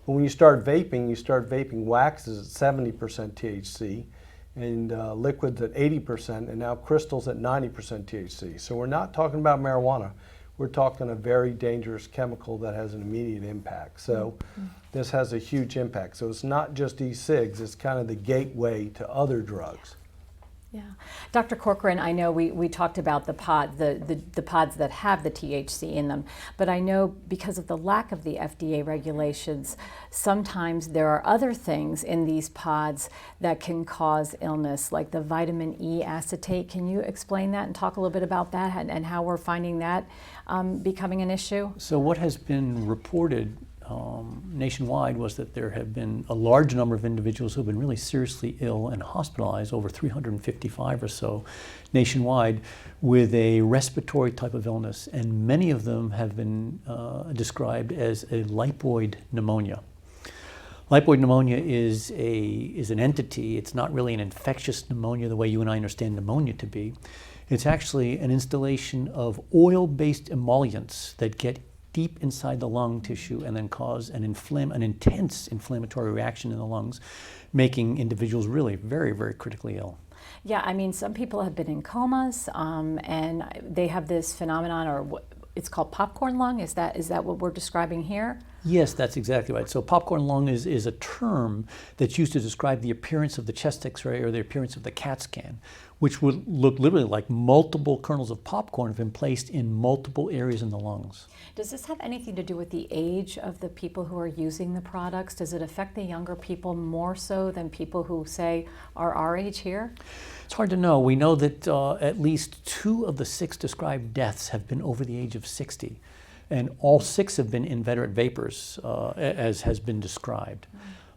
T: But when you start vaping waxes at 70% THC, and liquids at 80%, and now crystals at 90% THC. So we're not talking about marijuana. We're talking a very dangerous chemical that has an immediate impact. So this has a huge impact. So it's not just e-cigs, it's kind of the gateway to other drugs.
A: Yeah. Dr. Corcoran, I know we talked about the pods that have the THC in them, but I know because of the lack of the FDA regulations, sometimes there are other things in these pods that can cause illness, like the vitamin E acetate. Can you explain that and talk a little bit about that and how we're finding that becoming an issue?
L: So what has been reported nationwide was that there have been a large number of individuals who have been really seriously ill and hospitalized, over 355 or so nationwide, with a respiratory type of illness, and many of them have been described as a lipoid pneumonia. Lipoid pneumonia is an entity. It's not really an infectious pneumonia the way you and I understand pneumonia to be. It's actually an installation of oil-based emollients that get deep inside the lung tissue and then cause an intense inflammatory reaction in the lungs, making individuals really very, very critically ill.
A: Yeah, I mean, some people have been in comas and they have this phenomenon, or it's called popcorn lung. Is that what we're describing here?
L: Yes, that's exactly right. So popcorn lung is a term that's used to describe the appearance of the chest X-ray or the appearance of the CAT scan, which would look literally like multiple kernels of popcorn have been placed in multiple areas in the lungs.
A: Does this have anything to do with the age of the people who are using the products? Does it affect the younger people more so than people who, say, are our age here?
L: It's hard to know. We know that at least 2 of the 6 described deaths have been over the age of 60. And all 6 have been inveterate vapors, as has been described.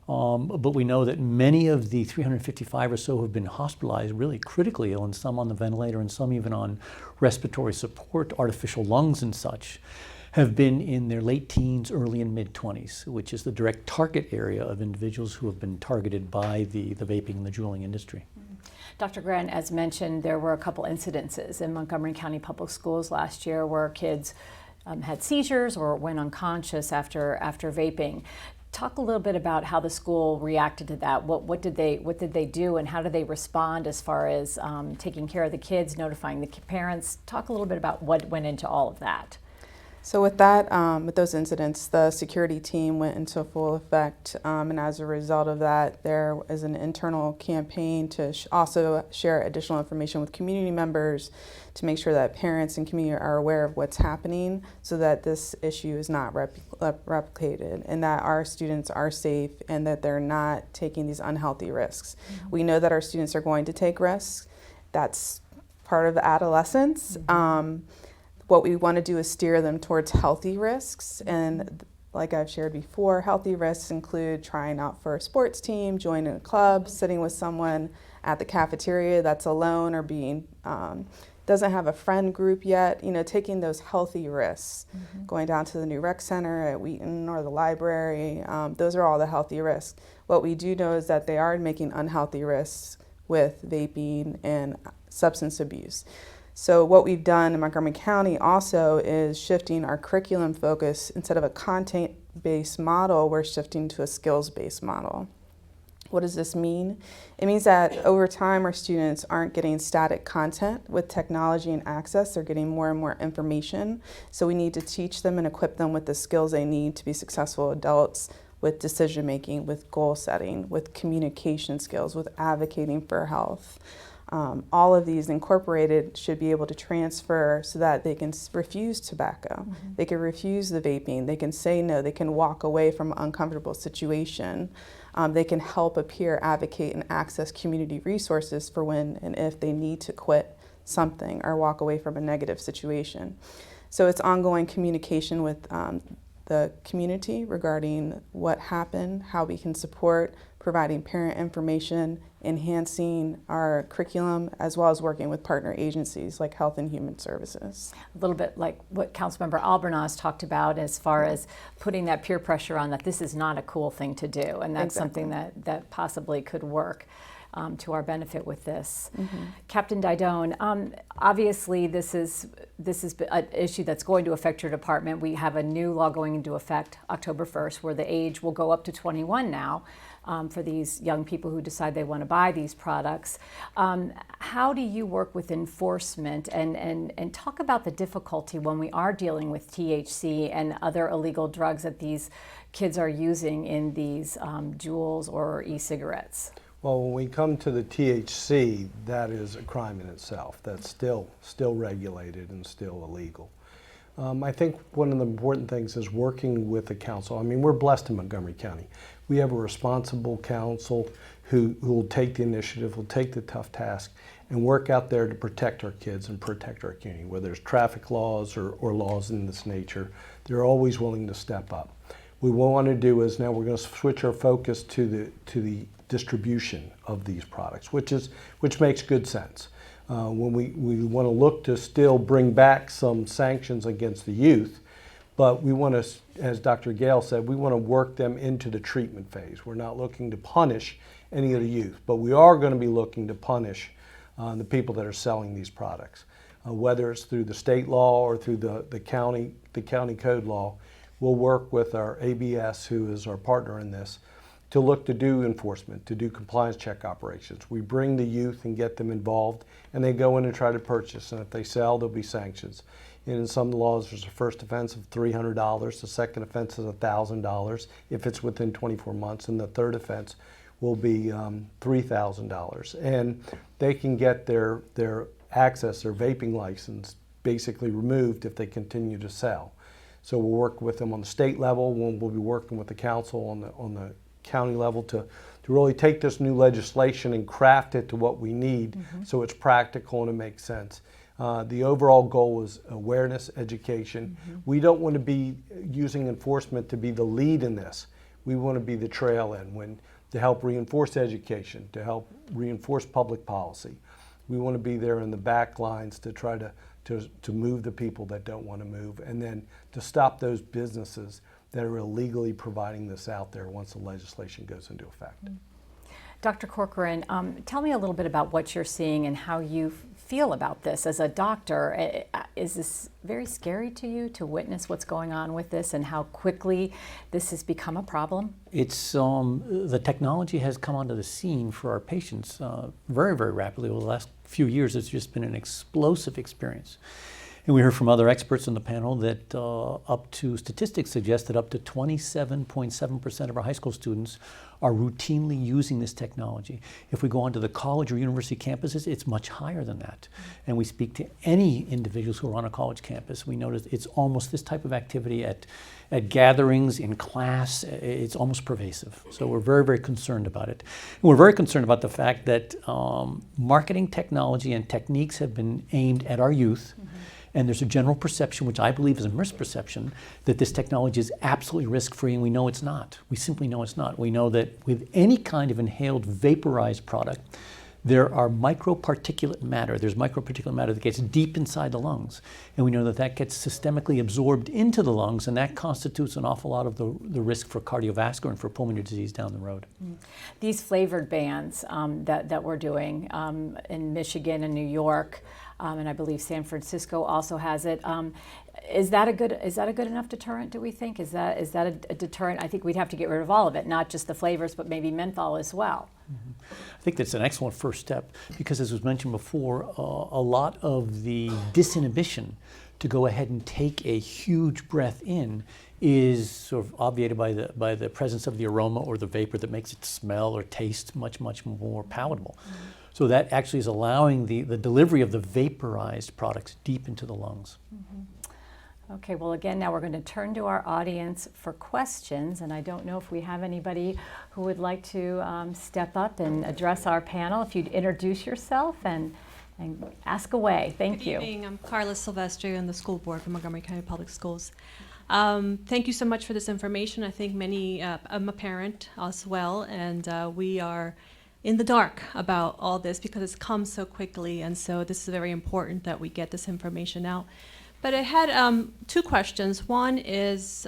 L: But we know that many of the 355 or so who have been hospitalized really critically ill, and some on the ventilator and some even on respiratory support, artificial lungs and such, have been in their late teens, early and mid-20s, which is the direct target area of individuals who have been targeted by the vaping and the juuling industry.
A: Dr. Grant, as mentioned, there were a couple incidences in Montgomery County Public Schools last year where kids had seizures or went unconscious after vaping. Talk a little bit about how the school reacted to that. What did they do, and how did they respond as far as taking care of the kids, notifying the parents? Talk a little bit about what went into all of that.
S: So with that, with those incidents, the security team went into full effect, and as a result of that, there is an internal campaign to also share additional information with community members to make sure that parents and community are aware of what's happening so that this issue is not replicated, and that our students are safe and that they're not taking these unhealthy risks. Mm-hmm. We know that our students are going to take risks. That's part of adolescence. Mm-hmm. What we want to do is steer them towards healthy risks, and like I've shared before, healthy risks include trying out for a sports team, joining a club, sitting with someone at the cafeteria that's alone or being doesn't have a friend group yet, taking those healthy risks, going down to the new rec center at Wheaton or the library. Those are all the healthy risks. What we do know is that they are making unhealthy risks with vaping and substance abuse. So what we've done in Montgomery County also is shifting our curriculum focus. Instead of a content-based model, we're shifting to a skills-based model. What does this mean? It means that over time, our students aren't getting static content. With technology and access, they're getting more and more information. So we need to teach them and equip them with the skills they need to be successful adults, with decision making, with goal setting, with communication skills, with advocating for health. All of these incorporated should be able to transfer so that they can refuse tobacco, they can refuse the vaping, they can say no, they can walk away from an uncomfortable situation, they can help a peer advocate and access community resources for when and if they need to quit something or walk away from a negative situation. So it's ongoing communication with the community regarding what happened, how we can support, providing parent information, enhancing our curriculum, as well as working with partner agencies like Health and Human Services.
A: A little bit like what Councilmember Albornoz talked about as far as putting that peer pressure on that this is not a cool thing to do, and that's something that possibly could work to our benefit with this. Captain Didone, obviously this is an issue that's going to affect your department. We have a new law going into effect October 1st where the age will go up to 21 now for these young people who decide they want to buy these products. How do you work with enforcement and talk about the difficulty when we are dealing with THC and other illegal drugs that these kids are using in these Juuls or e-cigarettes?
T: Well, when we come to the THC, that is a crime in itself. That's still regulated and still illegal. I think one of the important things is working with the council. I mean, we're blessed in Montgomery County. We have a responsible council who will take the initiative, will take the tough task, and work out there to protect our kids and protect our community. Whether there's traffic laws or laws in this nature, they're always willing to step up. What we want to do is now we're going to switch our focus to the distribution of these products, which makes good sense. When we want to look to still bring back some sanctions against the youth, but we want to, as Dr. Gale said, we want to work them into the treatment phase. We're not looking to punish any of the youth, but we are going to be looking to punish the people that are selling these products. Whether it's through the state law or through the county code law, we'll work with our ABS, who is our partner in this, to look to do enforcement, to do compliance check operations. We bring the youth and get them involved, and they go in and try to purchase, and if they sell, there'll be sanctions. And in some laws, there's a first offense of $300, the second offense is $1,000 if it's within 24 months, and the third offense will be $3,000. And they can get their access, their vaping license, basically removed if they continue to sell. So we'll work with them on the state level, we'll be working with the council on the county level to really take this new legislation and craft it to what we need so it's practical and it makes sense. The overall goal is awareness, education. We don't want to be using enforcement to be the lead in this. We want to be the trail end to help reinforce education, to help reinforce public policy. We want to be there in the back lines to try to move the people that don't want to move, and then to stop those businesses that are illegally providing this out there once the legislation goes into effect.
A: Dr. Corcoran, tell me a little bit about what you're seeing and how you feel about this as a doctor. Is this very scary to you to witness what's going on with this and how quickly this has become a problem?
L: It's the technology has come onto the scene for our patients very, very rapidly. Over the last few years, it's just been an explosive experience. And we heard from other experts on the panel that statistics suggest that up to 27.7% of our high school students are routinely using this technology. If we go onto the college or university campuses, it's much higher than that. And we speak to any individuals who are on a college campus, we notice it's almost this type of activity at gatherings, in class, it's almost pervasive. So we're very, very concerned about it. And we're very concerned about the fact that marketing technology and techniques have been aimed at our youth. And there's a general perception, which I believe is a misperception, that this technology is absolutely risk-free, and we know it's not. We simply know it's not. We know that with any kind of inhaled vaporized product, there are microparticulate matter. There's microparticulate matter that gets deep inside the lungs. And we know that that gets systemically absorbed into the lungs, and that constitutes an awful lot of the risk for cardiovascular and for pulmonary disease down the road.
A: These flavored bans that we're doing in Michigan and New York, and I believe San Francisco also has it. Is that a good enough deterrent, do we think? Is that a deterrent? I think we'd have to get rid of all of it, not just the flavors, but maybe menthol as well.
L: I think that's an excellent first step because, as was mentioned before, a lot of the disinhibition to go ahead and take a huge breath in is sort of obviated by the presence of the aroma or the vapor that makes it smell or taste much, much more palatable. So that actually is allowing the delivery of the vaporized products deep into the lungs.
A: Okay, well again, now we're going to turn to our audience for questions, and I don't know if we have anybody who would like to step up and address our panel. If you'd introduce yourself and ask away. Thank you.
U: Good evening. I'm Carla Silvestri on the school board for Montgomery County Public Schools. Thank you so much for this information. I think I'm a parent as well, and we are in the dark about all this because it's come so quickly, and so this is very important that we get this information out. But I had two questions. One is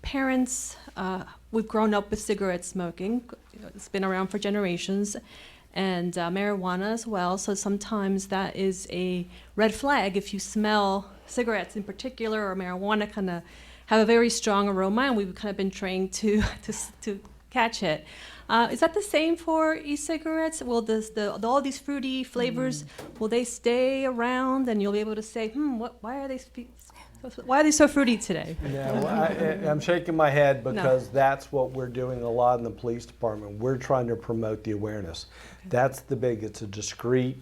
U: parents, we've grown up with cigarette smoking. It's been around for generations, and marijuana as well. So sometimes that is a red flag if you smell cigarettes in particular, or marijuana kind of have a very strong aroma, and we've kind of been trained to catch it. Is that the same for e-cigarettes? Will all these fruity flavors, will they stay around and you'll be able to say, why are they Why are they so fruity today?
T: Yeah, well, I'm shaking my head because that's what we're doing a lot in the police department. We're trying to promote the awareness. That's it's a discrete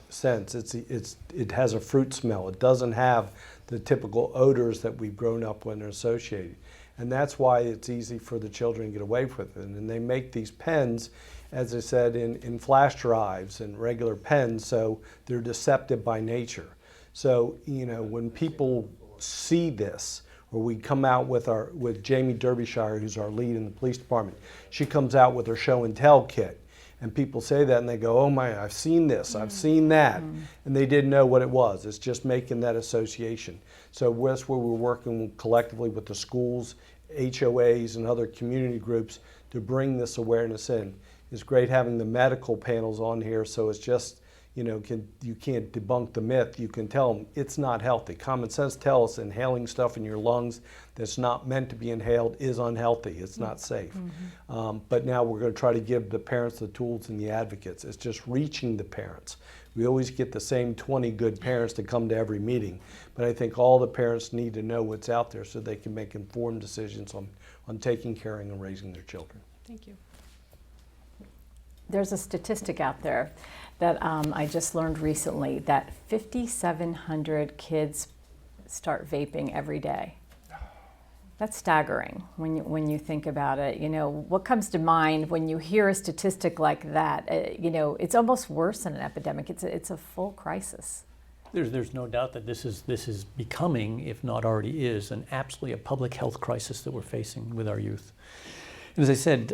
T: sense. It has a fruit smell. It doesn't have the typical odors that we've grown up with and are associated. And that's why it's easy for the children to get away with it. And they make these pens, as I said, in flash drives and regular pens, so they're deceptive by nature. So, you know, when people see this, or we come out with Jamie Derbyshire, who's our lead in the police department, she comes out with her show and tell kit. And people say that and they go, oh my, I've seen this, I've seen that. And they didn't know what it was. It's just making that association. So that's where we're working collectively with the schools, HOAs, and other community groups to bring this awareness in. It's great having the medical panels on here, so it's just, you know, you can't debunk the myth. You can tell them it's not healthy. Common sense tells us inhaling stuff in your lungs that's not meant to be inhaled is unhealthy. It's not safe. But now we're going to try to give the parents the tools and the advocates. It's just reaching the parents. We always get the same 20 good parents to come to every meeting, but I think all the parents need to know what's out there so they can make informed decisions on taking, caring, and raising their children.
U: Thank you.
A: There's a statistic out there that I just learned recently that 5,700 kids start vaping every day. That's staggering when you think about it. You know, what comes to mind when you hear a statistic like that? You know, it's almost worse than an epidemic. It's a full crisis.
L: There's no doubt that this is becoming, if not already is, absolutely a public health crisis that we're facing with our youth. And as I said,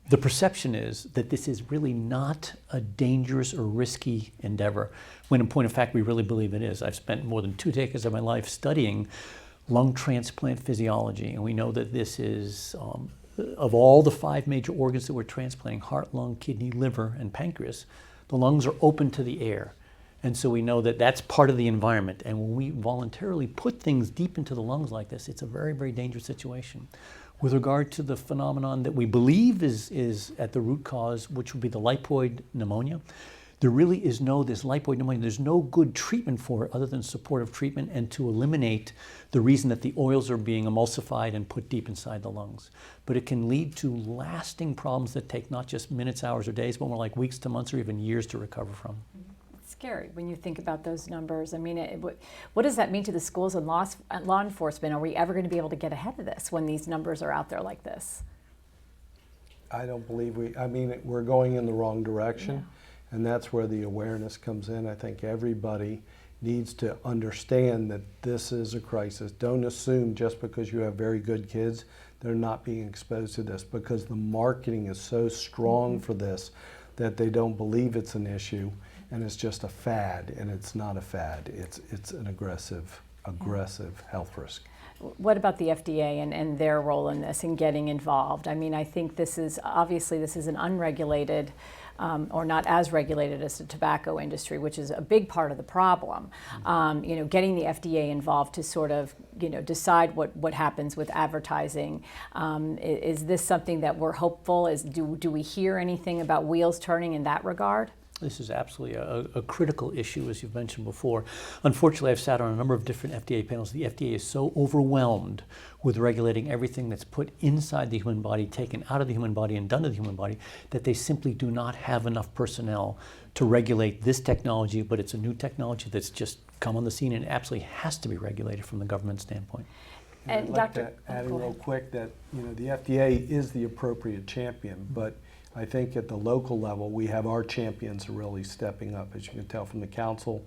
L: the perception is that this is really not a dangerous or risky endeavor, when in point of fact, we really believe it is. I've spent more than 2 decades of my life studying lung transplant physiology, and we know that this is, of all the 5 major organs that we're transplanting, heart, lung, kidney, liver, and pancreas, the lungs are open to the air. And so we know that that's part of the environment. And when we voluntarily put things deep into the lungs like this, it's a very, very dangerous situation. With regard to the phenomenon that we believe is at the root cause, which would be the lipoid pneumonia, there really is this lipoid pneumonia, there's no good treatment for it other than supportive treatment and to eliminate the reason that the oils are being emulsified and put deep inside the lungs. But it can lead to lasting problems that take not just minutes, hours, or days, but more like weeks to months or even years to recover from.
A: Scary when you think about those numbers. I mean, what does that mean to the schools and law enforcement? Are we ever going to be able to get ahead of this when these numbers are out there like this?
T: I don't believe we're going in the wrong direction, and that's where the awareness comes in. I think everybody needs to understand that this is a crisis. Don't assume just because you have very good kids, they're not being exposed to this, because the marketing is so strong for this that they don't believe it's an issue. And it's just a fad, and it's not a fad. It's an aggressive health risk.
A: What about the FDA and their role in this and getting involved? I mean, I think this is an unregulated or not as regulated as the tobacco industry, which is a big part of the problem. You know, getting the FDA involved to sort of, you know, decide what happens with advertising. Is this something that we're hopeful? Do we hear anything about wheels turning in that regard?
L: This is absolutely a critical issue, as you've mentioned before. Unfortunately, I've sat on a number of different FDA panels. The FDA is so overwhelmed with regulating everything that's put inside the human body, taken out of the human body, and done to the human body, that they simply do not have enough personnel to regulate this technology, but it's a new technology that's just come on the scene and absolutely has to be regulated from the government standpoint.
A: And
T: I'd like to add in real quick that, you know, the FDA is the appropriate champion, but I think at the local level, we have our champions really stepping up, as you can tell from the council,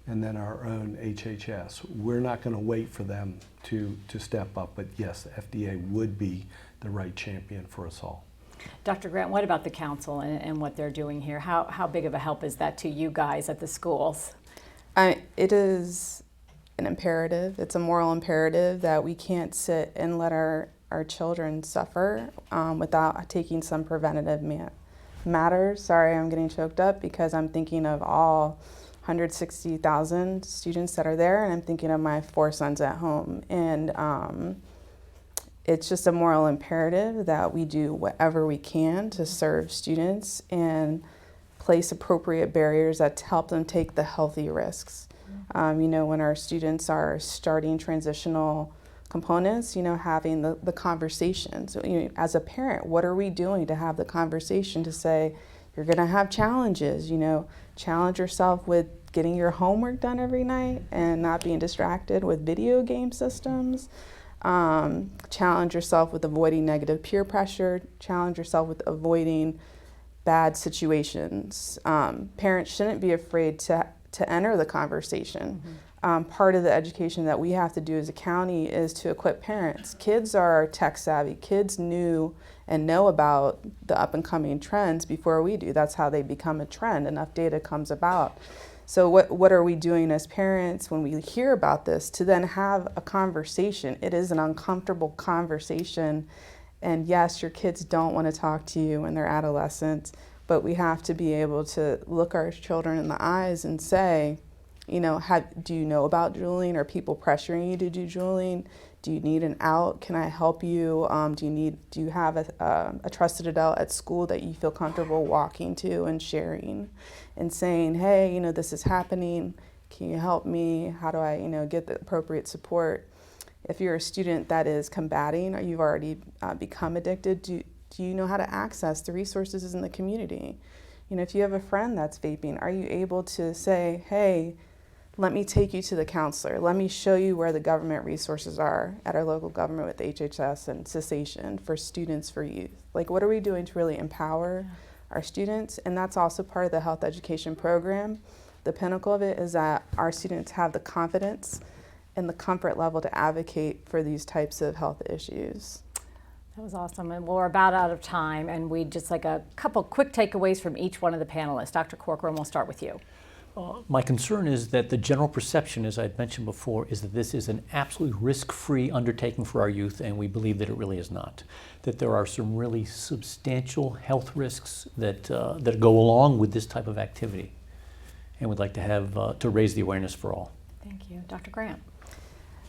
T: and then our own HHS. We're not going to wait for them to step up, but yes, the FDA would be the right champion for us all.
A: Dr. Grant, what about the council and what they're doing here? How big of a help is that to you guys at the schools?
S: It is an imperative. It's a moral imperative that we can't sit and let our children suffer without taking some preventative matters. Sorry, I'm getting choked up because I'm thinking of all 160,000 students that are there, and I'm thinking of my 4 sons at home. And it's just a moral imperative that we do whatever we can to serve students and place appropriate barriers that help them take the healthy risks. When our students are starting transitional components, having the conversations. As a parent, what are we doing to have the conversation to say, you're going to have challenges, challenge yourself with getting your homework done every night and not being distracted with video game systems. Challenge yourself with avoiding negative peer pressure. Challenge yourself with avoiding bad situations. Parents shouldn't be afraid to enter the conversation. Part of the education that we have to do as a county is to equip parents. Kids are tech savvy. Kids knew and know about the up and coming trends before we do. That's how they become a trend. Enough data comes about. So what are we doing as parents when we hear about this to then have a conversation? It is an uncomfortable conversation. And yes, your kids don't want to talk to you when they're adolescents, but we have to be able to look our children in the eyes and say, do you know about juuling? Are people pressuring you to do juuling? Do you need an out? Can I help you? Do you have a trusted adult at school that you feel comfortable walking to and sharing and saying, hey, this is happening. Can you help me? How do I, get the appropriate support? If you're a student that is combating or you've already become addicted, do you know how to access the resources in the community? If you have a friend that's vaping, are you able to say, hey, let me take you to the counselor. Let me show you where the government resources are at our local government with HHS and cessation for students, for youth. Like, what are we doing to really empower our students? And that's also part of the health education program. The pinnacle of it is that our students have the confidence and the comfort level to advocate for these types of health issues.
A: That was awesome. And we're about out of time, and we'd just like a couple quick takeaways from each one of the panelists. Dr. Corcoran, we'll start with you.
L: My concern is that the general perception, as I'd mentioned before, is that this is an absolutely risk-free undertaking for our youth, and we believe that it really is not. That there are some really substantial health risks that go along with this type of activity, and we'd like to have to raise the awareness for all.
A: Thank you. Dr. Grant.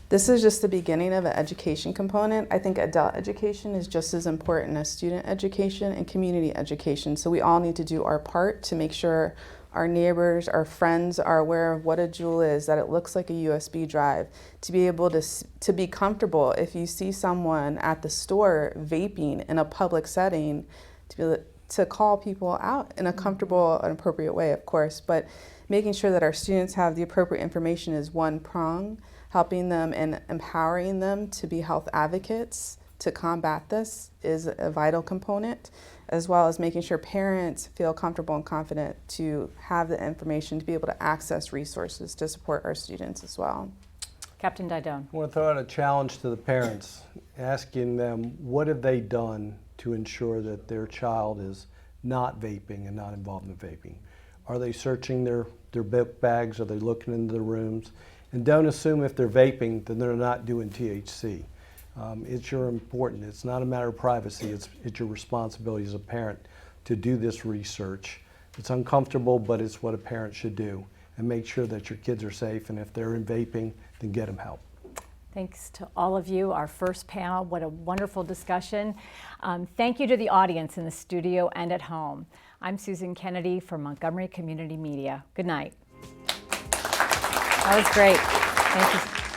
S: This is just the beginning of an education component. I think adult education is just as important as student education and community education. So we all need to do our part to make sure our neighbors, our friends are aware of what a Juul is, that it looks like a USB drive, to be able to be comfortable if you see someone at the store vaping in a public setting, to be able to call people out in a comfortable and appropriate way, of course, but making sure that our students have the appropriate information is one prong. Helping them and empowering them to be health advocates to combat this is a vital component, as well as making sure parents feel comfortable and confident to have the information to be able to access resources to support our students as well.
A: Captain Didone.
T: I want to throw out a challenge to the parents, asking them what have they done to ensure that their child is not vaping and not involved in vaping. Are they searching their book bags? Are they looking into the rooms? And don't assume if they're vaping that they're not doing THC. It's important. It's not a matter of privacy. It's your responsibility as a parent to do this research. It's uncomfortable, but it's what a parent should do. And make sure that your kids are safe. And if they're in vaping, then get them help.
A: Thanks to all of you, our first panel. What a wonderful discussion. Thank you to the audience in the studio and at home. I'm Susan Kennedy from Montgomery Community Media. Good night. That was great. Thank you.